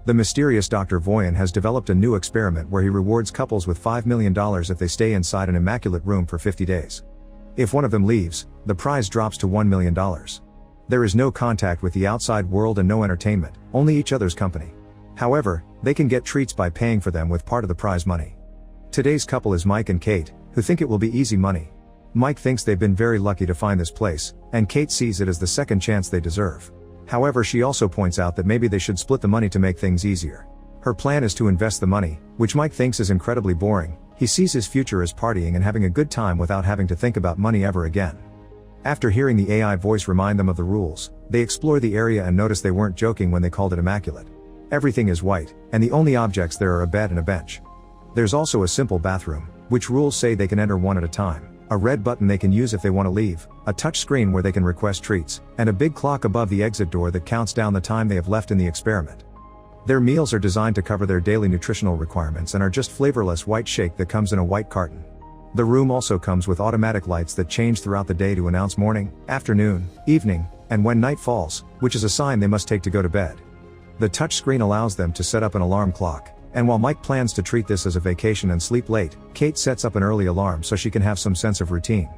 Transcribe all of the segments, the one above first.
The mysterious Dr. Voyan has developed a new experiment where he rewards couples with $5 million if they stay inside an immaculate room for 50 days. If one of them leaves, the prize drops to $1 million. There is no contact with the outside world and no entertainment, only each other's company. However, they can get treats by paying for them with part of the prize money. Today's couple is Mike and Kate, who think it will be easy money. Mike thinks they've been very lucky to find this place, and Kate sees it as the second chance they deserve. However, she also points out that maybe they should split the money to make things easier. Her plan is to invest the money, which Mike thinks is incredibly boring. He sees his future as partying and having a good time without having to think about money ever again. After hearing the AI voice remind them of the rules, they explore the area and notice they weren't joking when they called it immaculate. Everything is white, and the only objects there are a bed and a bench. There's also a simple bathroom, which rules say they can enter one at a time, a red button they can use if they want to leave, a touch screen where they can request treats, and a big clock above the exit door that counts down the time they have left in the experiment. Their meals are designed to cover their daily nutritional requirements and are just flavorless white shake that comes in a white carton. The room also comes with automatic lights that change throughout the day to announce morning, afternoon, evening, and when night falls, which is a sign they must take to go to bed. The touch screen allows them to set up an alarm clock, and while Mike plans to treat this as a vacation and sleep late, Kate sets up an early alarm so she can have some sense of routine.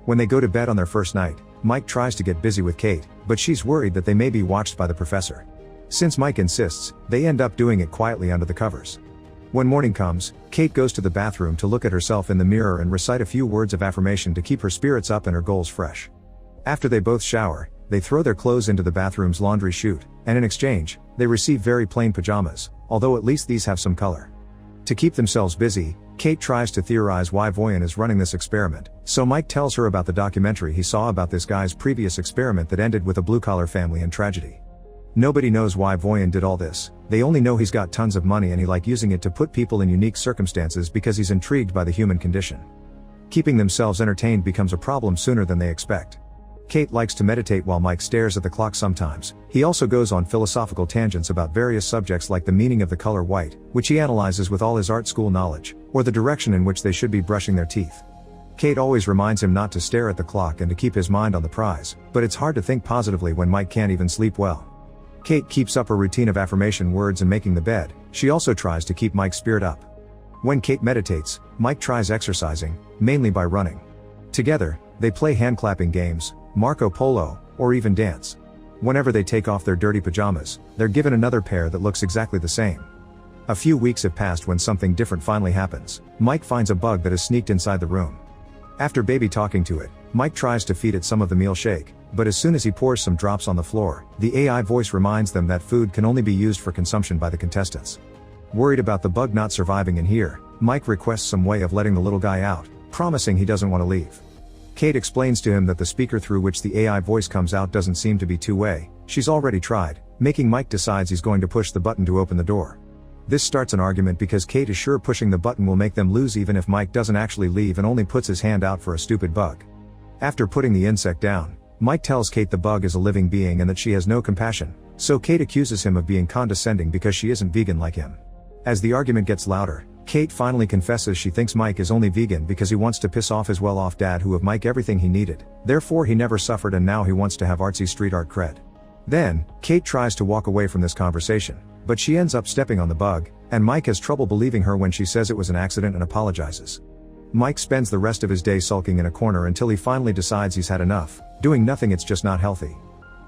When they go to bed on their first night, Mike tries to get busy with Kate, but she's worried that they may be watched by the professor. Since Mike insists, they end up doing it quietly under the covers. When morning comes, Kate goes to the bathroom to look at herself in the mirror and recite a few words of affirmation to keep her spirits up and her goals fresh. After they both shower, they throw their clothes into the bathroom's laundry chute, and in exchange, they receive very plain pajamas, although at least these have some color. To keep themselves busy, Kate tries to theorize why Voyan is running this experiment, so Mike tells her about the documentary he saw about this guy's previous experiment that ended with a blue-collar family and tragedy. Nobody knows why Voyan did all this, they only know he's got tons of money and he likes using it to put people in unique circumstances because he's intrigued by the human condition. Keeping themselves entertained becomes a problem sooner than they expect. Kate likes to meditate while Mike stares at the clock sometimes. He also goes on philosophical tangents about various subjects like the meaning of the color white, which he analyzes with all his art school knowledge, or the direction in which they should be brushing their teeth. Kate always reminds him not to stare at the clock and to keep his mind on the prize, but it's hard to think positively when Mike can't even sleep well. Kate keeps up a routine of affirmation words and making the bed. She also tries to keep Mike's spirit up. When Kate meditates, Mike tries exercising, mainly by running. Together, they play hand-clapping games, Marco Polo, or even dance. Whenever they take off their dirty pajamas, they're given another pair that looks exactly the same. A few weeks have passed when something different finally happens. Mike finds a bug that has sneaked inside the room. After baby talking to it, Mike tries to feed it some of the meal shake, but as soon as he pours some drops on the floor, the AI voice reminds them that food can only be used for consumption by the contestants. Worried about the bug not surviving in here, Mike requests some way of letting the little guy out, promising he doesn't want to leave. Kate explains to him that the speaker through which the AI voice comes out doesn't seem to be two-way. She's already tried, making Mike decides he's going to push the button to open the door. This starts an argument because Kate is sure pushing the button will make them lose even if Mike doesn't actually leave and only puts his hand out for a stupid bug. After putting the insect down, Mike tells Kate the bug is a living being and that she has no compassion, so Kate accuses him of being condescending because she isn't vegan like him. As the argument gets louder, Kate finally confesses she thinks Mike is only vegan because he wants to piss off his well-off dad who gave Mike everything he needed, therefore he never suffered and now he wants to have artsy street art cred. Then, Kate tries to walk away from this conversation, but she ends up stepping on the bug, and Mike has trouble believing her when she says it was an accident and apologizes. Mike spends the rest of his day sulking in a corner until he finally decides he's had enough. Doing nothing, it's just not healthy.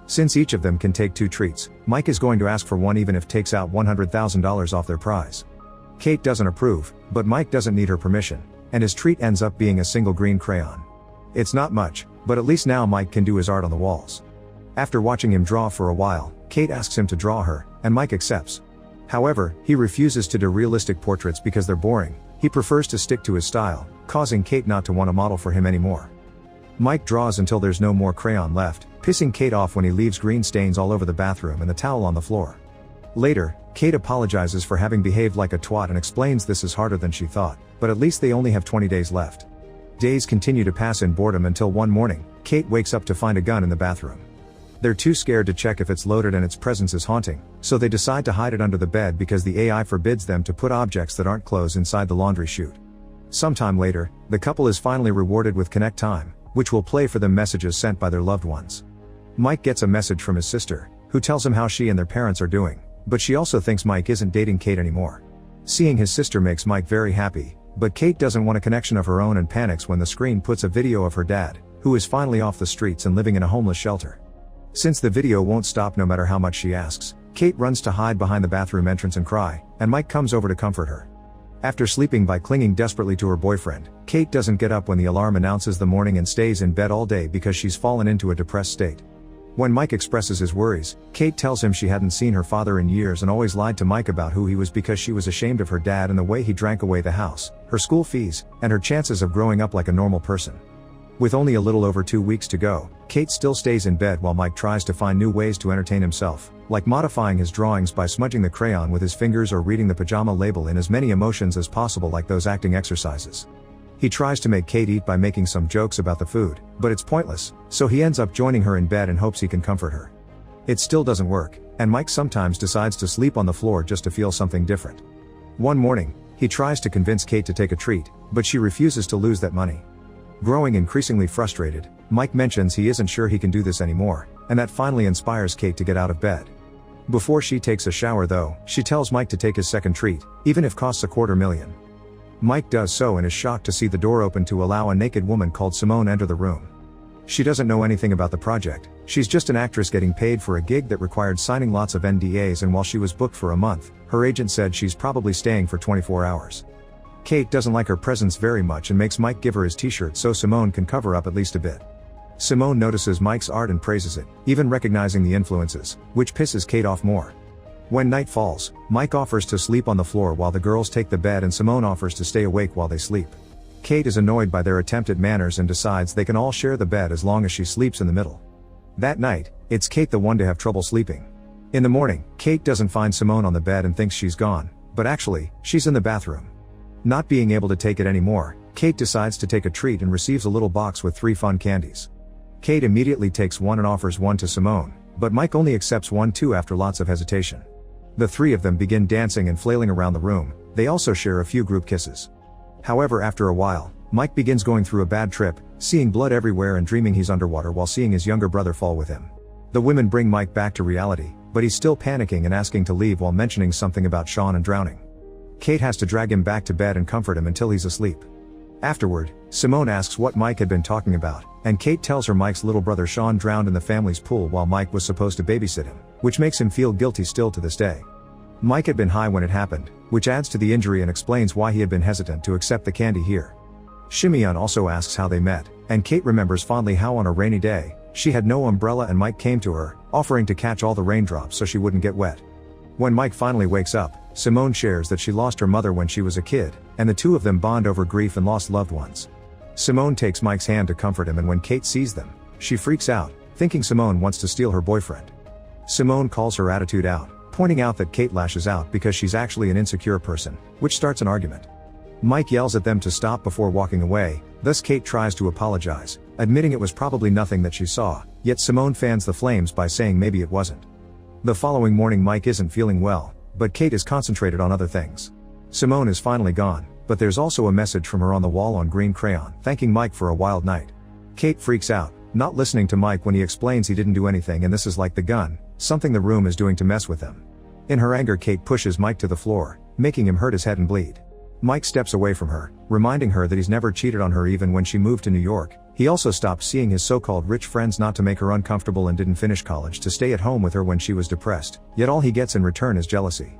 Since each of them can take 2 treats, Mike is going to ask for one even if takes out $100,000 off their prize. Kate doesn't approve, but Mike doesn't need her permission, and his treat ends up being a single green crayon. It's not much, but at least now Mike can do his art on the walls. After watching him draw for a while, Kate asks him to draw her, and Mike accepts. However, he refuses to do realistic portraits because they're boring. He prefers to stick to his style, causing Kate not to want to model for him anymore. Mike draws until there's no more crayon left, pissing Kate off when he leaves green stains all over the bathroom and the towel on the floor. Later, Kate apologizes for having behaved like a twat and explains this is harder than she thought, but at least they only have 20 days left. Days continue to pass in boredom until one morning, Kate wakes up to find a gun in the bathroom. They're too scared to check if it's loaded and its presence is haunting, so they decide to hide it under the bed because the AI forbids them to put objects that aren't clothes inside the laundry chute. Sometime later, the couple is finally rewarded with Connect Time, which will play for them messages sent by their loved ones. Mike gets a message from his sister, who tells him how she and their parents are doing. But she also thinks Mike isn't dating Kate anymore. Seeing his sister makes Mike very happy, but Kate doesn't want a connection of her own and panics when the screen puts a video of her dad, who is finally off the streets and living in a homeless shelter. Since the video won't stop no matter how much she asks, Kate runs to hide behind the bathroom entrance and cry, and Mike comes over to comfort her. After sleeping by clinging desperately to her boyfriend, Kate doesn't get up when the alarm announces the morning and stays in bed all day because she's fallen into a depressed state. When Mike expresses his worries, Kate tells him she hadn't seen her father in years and always lied to Mike about who he was because she was ashamed of her dad and the way he drank away the house, her school fees, and her chances of growing up like a normal person. With only a little over 2 weeks to go, Kate still stays in bed while Mike tries to find new ways to entertain himself, like modifying his drawings by smudging the crayon with his fingers or reading the pajama label in as many emotions as possible like those acting exercises. He tries to make Kate eat by making some jokes about the food, but it's pointless, so he ends up joining her in bed and hopes he can comfort her. It still doesn't work, and Mike sometimes decides to sleep on the floor just to feel something different. One morning, he tries to convince Kate to take a treat, but she refuses to lose that money. Growing increasingly frustrated, Mike mentions he isn't sure he can do this anymore, and that finally inspires Kate to get out of bed. Before she takes a shower though, she tells Mike to take his second treat, even if costs $250,000. Mike does so and is shocked to see the door open to allow a naked woman called Simone enter the room. She doesn't know anything about the project, she's just an actress getting paid for a gig that required signing lots of NDAs, and while she was booked for a month, her agent said she's probably staying for 24 hours. Kate doesn't like her presence very much and makes Mike give her his t-shirt so Simone can cover up at least a bit. Simone notices Mike's art and praises it, even recognizing the influences, which pisses Kate off more. When night falls, Mike offers to sleep on the floor while the girls take the bed and Simone offers to stay awake while they sleep. Kate is annoyed by their attempt at manners and decides they can all share the bed as long as she sleeps in the middle. That night, it's Kate the one to have trouble sleeping. In the morning, Kate doesn't find Simone on the bed and thinks she's gone, but actually, she's in the bathroom. Not being able to take it anymore, Kate decides to take a treat and receives a little box with 3 fun candies. Kate immediately takes one and offers one to Simone, but Mike only accepts one too after lots of hesitation. The 3 of them begin dancing and flailing around the room, they also share a few group kisses. However, after a while, Mike begins going through a bad trip, seeing blood everywhere and dreaming he's underwater while seeing his younger brother fall with him. The women bring Mike back to reality, but he's still panicking and asking to leave while mentioning something about Sean and drowning. Kate has to drag him back to bed and comfort him until he's asleep. Afterward, Simone asks what Mike had been talking about, and Kate tells her Mike's little brother Sean drowned in the family's pool while Mike was supposed to babysit him, which makes him feel guilty still to this day. Mike had been high when it happened, which adds to the injury and explains why he had been hesitant to accept the candy here. Shimeon also asks how they met, and Kate remembers fondly how on a rainy day, she had no umbrella and Mike came to her, offering to catch all the raindrops so she wouldn't get wet. When Mike finally wakes up, Simone shares that she lost her mother when she was a kid, and the two of them bond over grief and lost loved ones. Simone takes Mike's hand to comfort him, and when Kate sees them, she freaks out, thinking Simone wants to steal her boyfriend. Simone calls her attitude out, pointing out that Kate lashes out because she's actually an insecure person, which starts an argument. Mike yells at them to stop before walking away, thus Kate tries to apologize, admitting it was probably nothing that she saw, yet Simone fans the flames by saying maybe it wasn't. The following morning Mike isn't feeling well, but Kate is concentrated on other things. Simone is finally gone, but there's also a message from her on the wall on green crayon, thanking Mike for a wild night. Kate freaks out, not listening to Mike when he explains he didn't do anything and this is like the gun, something the room is doing to mess with them. In her anger, Kate pushes Mike to the floor, making him hurt his head and bleed. Mike steps away from her, reminding her that he's never cheated on her even when she moved to New York. He also stopped seeing his so-called rich friends not to make her uncomfortable and didn't finish college to stay at home with her when she was depressed, yet all he gets in return is jealousy.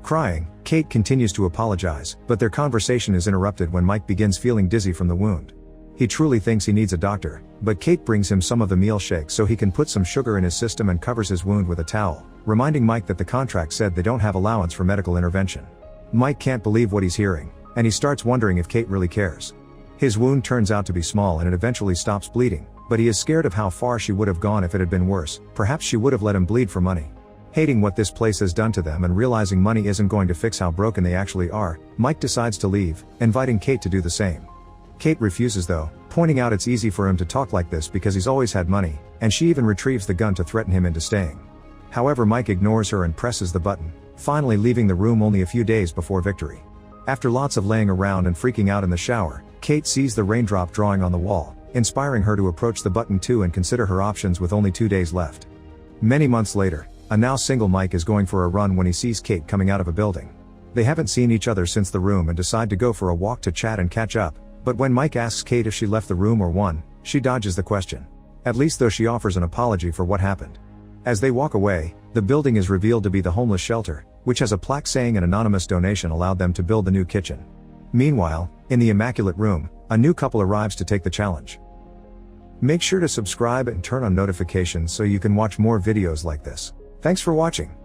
Crying, Kate continues to apologize, but their conversation is interrupted when Mike begins feeling dizzy from the wound. He truly thinks he needs a doctor, but Kate brings him some of the meal shake so he can put some sugar in his system and covers his wound with a towel, reminding Mike that the contract said they don't have allowance for medical intervention. Mike can't believe what he's hearing, and he starts wondering if Kate really cares. His wound turns out to be small and it eventually stops bleeding, but he is scared of how far she would have gone if it had been worse. Perhaps she would have let him bleed for money. Hating what this place has done to them and realizing money isn't going to fix how broken they actually are, Mike decides to leave, inviting Kate to do the same. Kate refuses though, pointing out it's easy for him to talk like this because he's always had money, and she even retrieves the gun to threaten him into staying. However, Mike ignores her and presses the button, finally leaving the room only a few days before victory. After lots of laying around and freaking out in the shower, Kate sees the raindrop drawing on the wall, inspiring her to approach the button too and consider her options with only 2 days left. Many months later, A now single Mike is going for a run when he sees Kate coming out of a building. They haven't seen each other since the room and decide to go for a walk to chat and catch up, but when Mike asks Kate if she left the room or won, she dodges the question. At least though she offers an apology for what happened. As they walk away, the building is revealed to be the homeless shelter, which has a plaque saying an anonymous donation allowed them to build the new kitchen. Meanwhile, in the immaculate room, a new couple arrives to take the challenge. Make sure to subscribe and turn on notifications so you can watch more videos like this. Thanks for watching.